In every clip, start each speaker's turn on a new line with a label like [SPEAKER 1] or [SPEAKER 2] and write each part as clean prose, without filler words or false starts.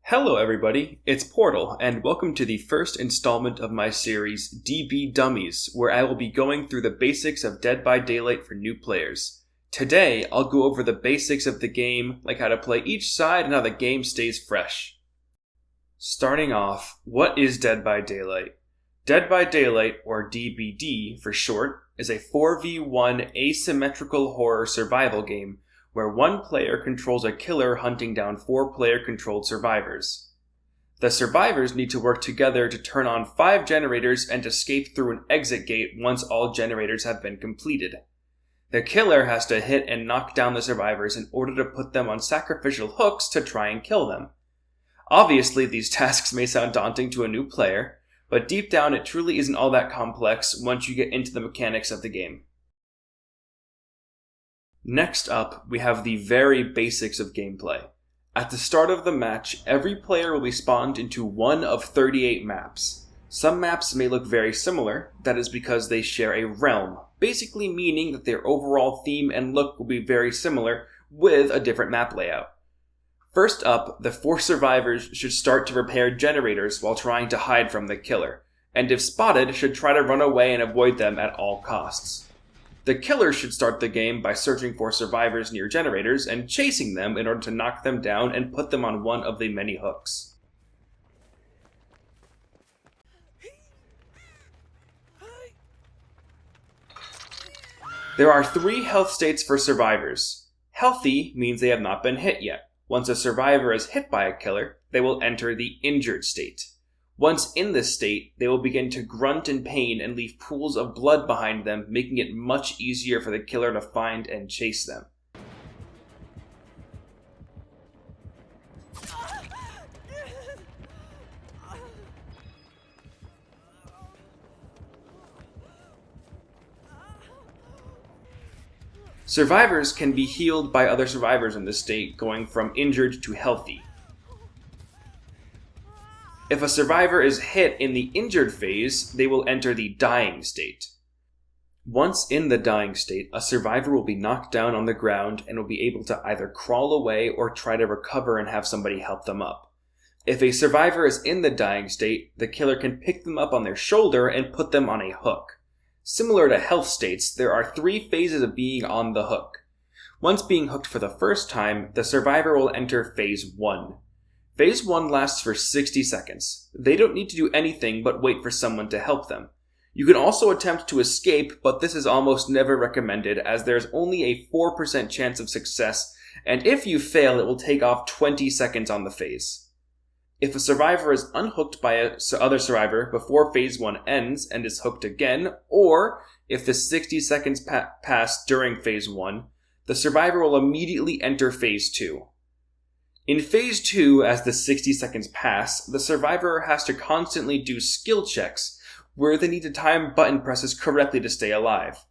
[SPEAKER 1] Hello everybody, it's Portal, and welcome to the first installment of my series, DBDummies, where I will be going through the basics of Dead by Daylight for new players. Today, I'll go over the basics of the game, like how to play each side and how the game stays fresh. Starting off, what is Dead by Daylight? Dead by Daylight, or DBD for short, is a 4v1 asymmetrical horror survival game where one player controls a killer hunting down 4 player-controlled survivors. The survivors need to work together to turn on 5 generators and escape through an exit gate once all generators have been completed. The killer has to hit and knock down the survivors in order to put them on sacrificial hooks to try and kill them. Obviously, these tasks may sound daunting to a new player, but deep down it truly isn't all that complex once you get into the mechanics of the game. Next up, we have the very basics of gameplay. At the start of the match, every player will be spawned into one of 38 maps. Some maps may look very similar, that is because they share a realm, basically meaning that their overall theme and look will be very similar, with a different map layout. First up, the 4 survivors should start to repair generators while trying to hide from the killer, and if spotted, should try to run away and avoid them at all costs. The killer should start the game by searching for survivors near generators and chasing them in order to knock them down and put them on one of the many hooks. There are 3 health states for survivors. Healthy means they have not been hit yet. Once a survivor is hit by a killer, they will enter the injured state. Once in this state, they will begin to grunt in pain and leave pools of blood behind them, making it much easier for the killer to find and chase them. Survivors can be healed by other survivors in this state, going from injured to healthy. If a survivor is hit in the injured phase, they will enter the dying state. Once in the dying state, a survivor will be knocked down on the ground and will be able to either crawl away or try to recover and have somebody help them up. If a survivor is in the dying state, the killer can pick them up on their shoulder and put them on a hook. Similar to health states, there are 3 phases of being on the hook. Once being hooked for the first time, the survivor will enter Phase 1. Phase 1 lasts for 60 seconds. They don't need to do anything but wait for someone to help them. You can also attempt to escape, but this is almost never recommended as there's only a 4% chance of success, and if you fail, it will take off 20 seconds on the phase. If a survivor is unhooked by another survivor before Phase 1 ends and is hooked again, or if the 60 seconds pass during Phase 1, the survivor will immediately enter Phase 2. In Phase 2, as the 60 seconds pass, the survivor has to constantly do skill checks, where they need to time button presses correctly to stay alive.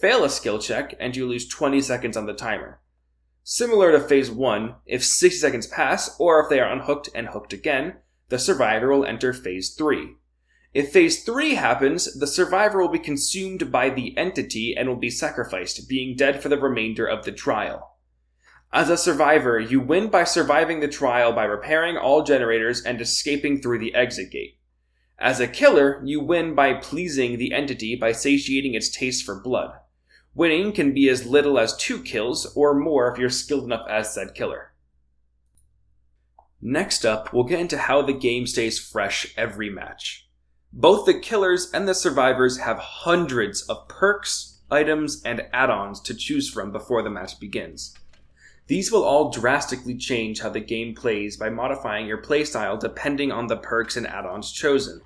[SPEAKER 1] Fail a skill check, and you lose 20 seconds on the timer. Similar to Phase 1, if 60 seconds pass, or if they are unhooked and hooked again, the survivor will enter Phase 3. If Phase 3 happens, the survivor will be consumed by the entity and will be sacrificed, being dead for the remainder of the trial. As a survivor, you win by surviving the trial by repairing all generators and escaping through the exit gate. As a killer, you win by pleasing the entity by satiating its taste for blood. Winning can be as little as 2 kills, or more if you're skilled enough as said killer. Next up, we'll get into how the game stays fresh every match. Both the killers and the survivors have hundreds of perks, items, and add-ons to choose from before the match begins. These will all drastically change how the game plays by modifying your playstyle depending on the perks and add-ons chosen.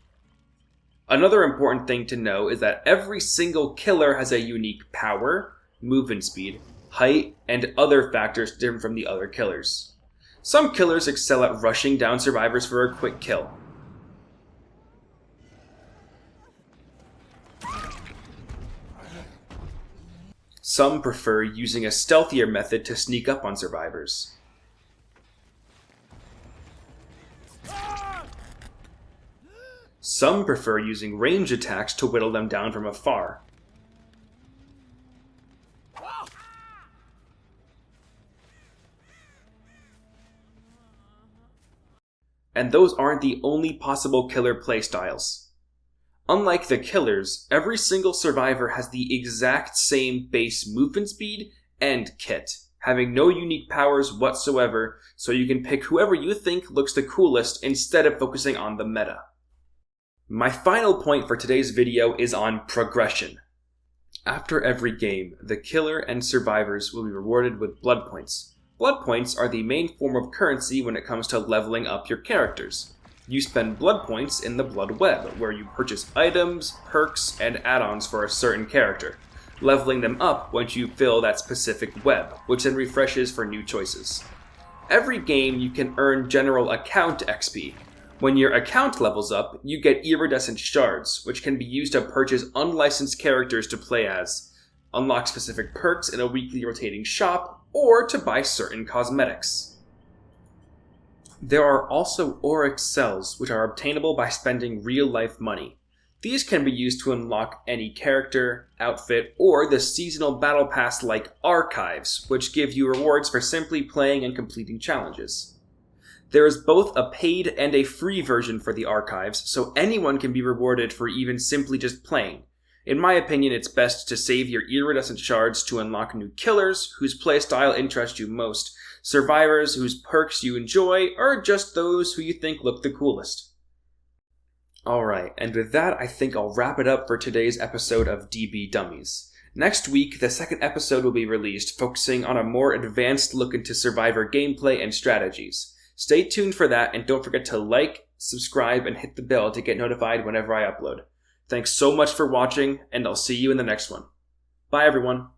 [SPEAKER 1] Another important thing to know is that every single killer has a unique power, movement speed, height, and other factors different from the other killers. Some killers excel at rushing down survivors for a quick kill. Some prefer using a stealthier method to sneak up on survivors. Some prefer using range attacks to whittle them down from afar. and those aren't the only possible killer playstyles. Unlike the killers, every single survivor has the exact same base movement speed and kit, having no unique powers whatsoever, so you can pick whoever you think looks the coolest instead of focusing on the meta. My final point for today's video is on progression. After every game, the killer and survivors will be rewarded with blood points. Blood points are the main form of currency when it comes to leveling up your characters. You spend blood points in the blood web, where you purchase items, perks, and add-ons for a certain character, leveling them up once you fill that specific web, which then refreshes for new choices. Every game you can earn general account XP. When your account levels up, you get iridescent shards, which can be used to purchase unlicensed characters to play as, unlock specific perks in a weekly rotating shop, or to buy certain cosmetics. There are also auric cells, which are obtainable by spending real-life money. These can be used to unlock any character, outfit, or the seasonal battle pass like archives, which give you rewards for simply playing and completing challenges. There is both a paid and a free version for the archives, so anyone can be rewarded for even simply just playing. In my opinion, it's best to save your iridescent shards to unlock new killers, whose playstyle interests you most, survivors whose perks you enjoy, or just those who you think look the coolest. Alright, and with that, I think I'll wrap it up for today's episode of DBDummies. Next week, the second episode will be released, focusing on a more advanced look into survivor gameplay and strategies. Stay tuned for that, and don't forget to like, subscribe, and hit the bell to get notified whenever I upload. Thanks so much for watching, and I'll see you in the next one. Bye everyone!